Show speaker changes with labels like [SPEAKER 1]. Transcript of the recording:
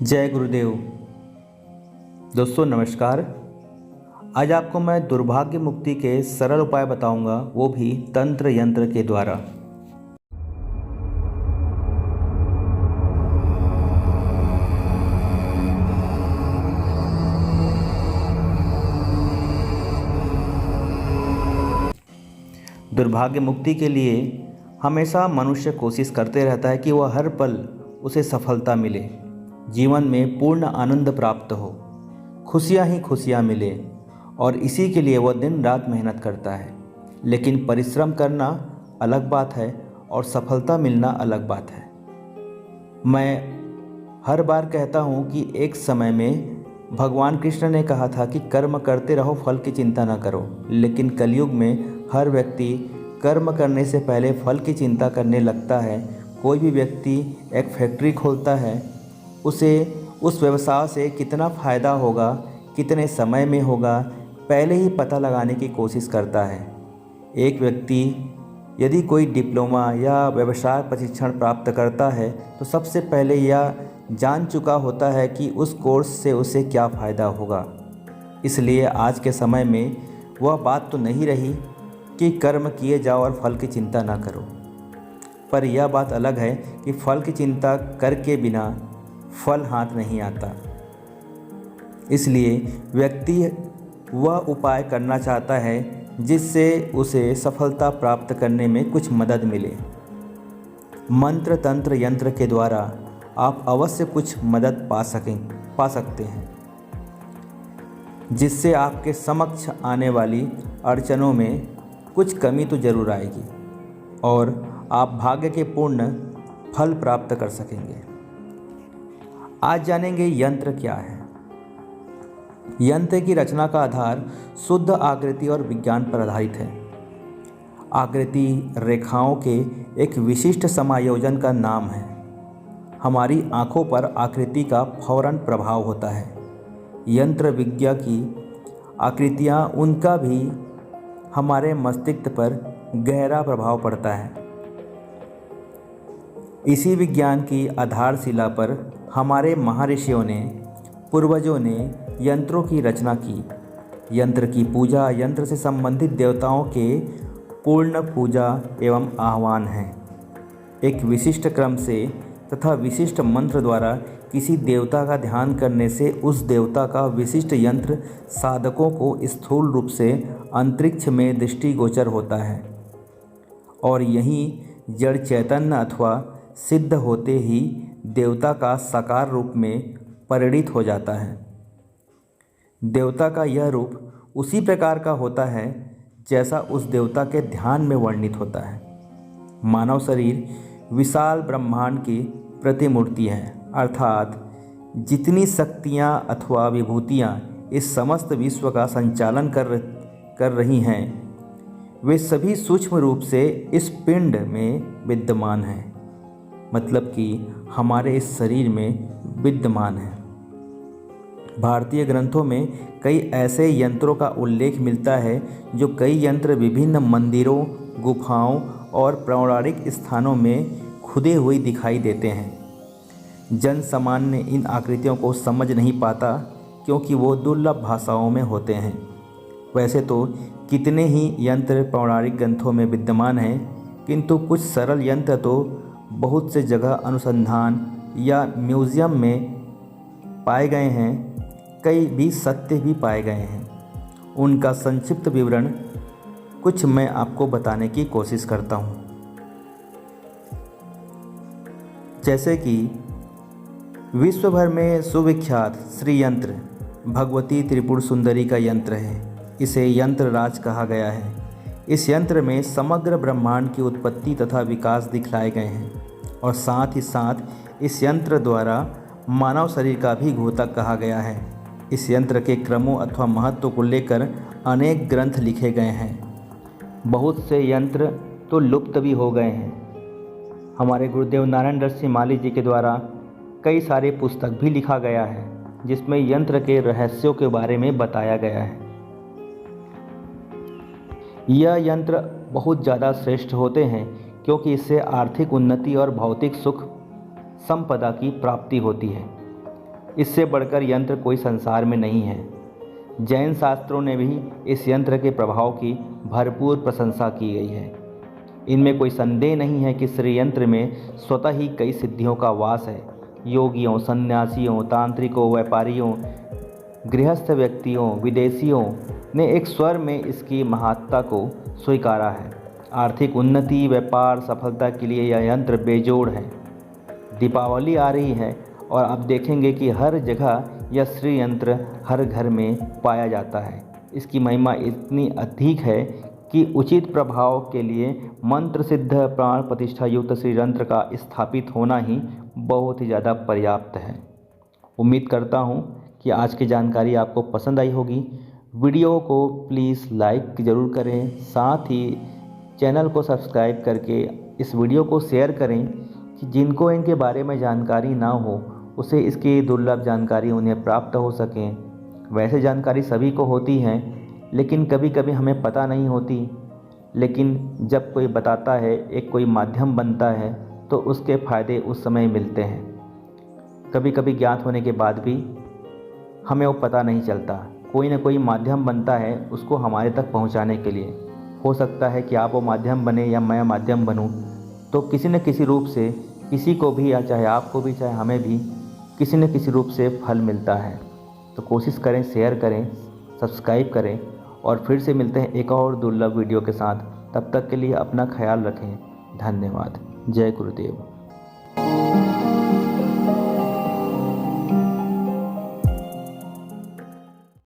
[SPEAKER 1] जय गुरुदेव। दोस्तों नमस्कार। आज आपको मैं दुर्भाग्य मुक्ति के सरल उपाय बताऊंगा, वो भी तंत्र यंत्र के द्वारा। दुर्भाग्य मुक्ति के लिए हमेशा मनुष्य कोशिश करते रहता है कि वह हर पल उसे सफलता मिले, जीवन में पूर्ण आनंद प्राप्त हो, खुशियाँ ही खुशियाँ मिले, और इसी के लिए वह दिन रात मेहनत करता है। लेकिन परिश्रम करना अलग बात है और सफलता मिलना अलग बात है। मैं हर बार कहता हूँ कि एक समय में भगवान कृष्ण ने कहा था कि कर्म करते रहो, फल की चिंता न करो। लेकिन कलयुग में हर व्यक्ति कर्म करने से पहले फल की चिंता करने लगता है। कोई भी व्यक्ति एक फैक्ट्री खोलता है, उसे उस व्यवसाय से कितना फ़ायदा होगा, कितने समय में होगा, पहले ही पता लगाने की कोशिश करता है। एक व्यक्ति यदि कोई डिप्लोमा या व्यवसाय प्रशिक्षण प्राप्त करता है तो सबसे पहले यह जान चुका होता है कि उस कोर्स से उसे क्या फ़ायदा होगा। इसलिए आज के समय में वह बात तो नहीं रही कि कर्म किए जाओ और फल की चिंता ना करो, पर यह बात अलग है कि फल की चिंता करके बिना फल हाथ नहीं आता। इसलिए व्यक्ति वह उपाय करना चाहता है जिससे उसे सफलता प्राप्त करने में कुछ मदद मिले। मंत्र तंत्र यंत्र के द्वारा आप अवश्य कुछ मदद पा सकते हैं, जिससे आपके समक्ष आने वाली अड़चनों में कुछ कमी तो जरूर आएगी और आप भाग्य के पूर्ण फल प्राप्त कर सकेंगे। आज जानेंगे यंत्र क्या है। यंत्र की रचना का आधार शुद्ध आकृति और विज्ञान पर आधारित है। आकृति रेखाओं के एक विशिष्ट समायोजन का नाम है। हमारी आँखों पर आकृति का फौरन प्रभाव होता है। यंत्र विज्ञा की आकृतियाँ, उनका भी हमारे मस्तिष्क पर गहरा प्रभाव पड़ता है। इसी विज्ञान की आधारशिला पर हमारे महर्षियों ने, पूर्वजों ने यंत्रों की रचना की। यंत्र की पूजा यंत्र से संबंधित देवताओं के पूर्ण पूजा एवं आह्वान है। एक विशिष्ट क्रम से तथा विशिष्ट मंत्र द्वारा किसी देवता का ध्यान करने से उस देवता का विशिष्ट यंत्र साधकों को स्थूल रूप से अंतरिक्ष में दृष्टिगोचर होता है, और यहीं जड़ चैतन्य अथवा सिद्ध होते ही देवता का साकार रूप में परिणित हो जाता है। देवता का यह रूप उसी प्रकार का होता है जैसा उस देवता के ध्यान में वर्णित होता है। मानव शरीर विशाल ब्रह्मांड की प्रतिमूर्ति है, अर्थात जितनी शक्तियाँ अथवा विभूतियाँ इस समस्त विश्व का संचालन कर रही हैं, वे सभी सूक्ष्म रूप से इस पिंड में विद्यमान हैं, मतलब कि हमारे इस शरीर में विद्यमान है। भारतीय ग्रंथों में कई ऐसे यंत्रों का उल्लेख मिलता है जो कई यंत्र विभिन्न मंदिरों, गुफाओं और पौराणिक स्थानों में खुदे हुए दिखाई देते हैं। जन सामान्य इन आकृतियों को समझ नहीं पाता क्योंकि वो दुर्लभ भाषाओं में होते हैं। वैसे तो कितने ही यंत्र पौराणिक ग्रंथों में विद्यमान हैं, किंतु कुछ सरल यंत्र तो बहुत से जगह अनुसंधान या म्यूज़ियम में पाए गए हैं, कई भी सत्य भी पाए गए हैं। उनका संक्षिप्त विवरण कुछ मैं आपको बताने की कोशिश करता हूँ। जैसे कि विश्व भर में सुविख्यात श्री यंत्र भगवती त्रिपुर सुंदरी का यंत्र है। इसे यंत्र राज कहा गया है। इस यंत्र में समग्र ब्रह्मांड की उत्पत्ति तथा विकास दिखलाए गए हैं, और साथ ही साथ इस यंत्र द्वारा मानव शरीर का भी घोतक कहा गया है। इस यंत्र के क्रमों अथवा महत्व को लेकर अनेक ग्रंथ लिखे गए हैं। बहुत से यंत्र तो लुप्त भी हो गए हैं। हमारे गुरुदेव नारायण दत्त सिंह माली जी के द्वारा कई सारे पुस्तक भी लिखा गया है, जिसमें यंत्र के रहस्यों के बारे में बताया गया है। यह यंत्र बहुत ज़्यादा श्रेष्ठ होते हैं क्योंकि इससे आर्थिक उन्नति और भौतिक सुख संपदा की प्राप्ति होती है। इससे बढ़कर यंत्र कोई संसार में नहीं है। जैन शास्त्रों ने भी इस यंत्र के प्रभाव की भरपूर प्रशंसा की गई है। इनमें कोई संदेह नहीं है कि श्री यंत्र में स्वतः ही कई सिद्धियों का वास है। योगियों, सन्यासियों, तांत्रिकों, व्यापारियों, गृहस्थ व्यक्तियों, विदेशियों ने एक स्वर में इसकी महत्ता को स्वीकारा है। आर्थिक उन्नति, व्यापार सफलता के लिए यह यंत्र बेजोड़ है। दीपावली आ रही है और आप देखेंगे कि हर जगह यह श्री यंत्र हर घर में पाया जाता है। इसकी महिमा इतनी अधिक है कि उचित प्रभाव के लिए मंत्र सिद्ध प्राण प्रतिष्ठा युक्त श्री यंत्र का स्थापित होना ही बहुत ही ज़्यादा पर्याप्त है। उम्मीद करता हूँ कि आज की जानकारी आपको पसंद आई होगी। वीडियो को प्लीज़ लाइक ज़रूर करें, साथ ही चैनल को सब्सक्राइब करके इस वीडियो को शेयर करें कि जिनको इनके बारे में जानकारी ना हो उसे इसकी दुर्लभ जानकारी उन्हें प्राप्त हो सकें। वैसे जानकारी सभी को होती है, लेकिन कभी कभी हमें पता नहीं होती। लेकिन जब कोई बताता है, एक कोई माध्यम बनता है, तो उसके फ़ायदे उस समय मिलते हैं। कभी कभी ज्ञात होने के बाद भी हमें वो पता नहीं चलता। कोई ना कोई माध्यम बनता है उसको हमारे तक पहुंचाने के लिए। हो सकता है कि आप वो माध्यम बने या मैं माध्यम बनूं, तो किसी न किसी रूप से किसी को भी, या चाहे आपको भी चाहे हमें भी, किसी न किसी रूप से फल मिलता है। तो कोशिश करें, शेयर करें, सब्सक्राइब करें और फिर से मिलते हैं एक और दुर्लभ वीडियो के साथ। तब तक के लिए अपना ख्याल रखें। धन्यवाद। जय गुरुदेव।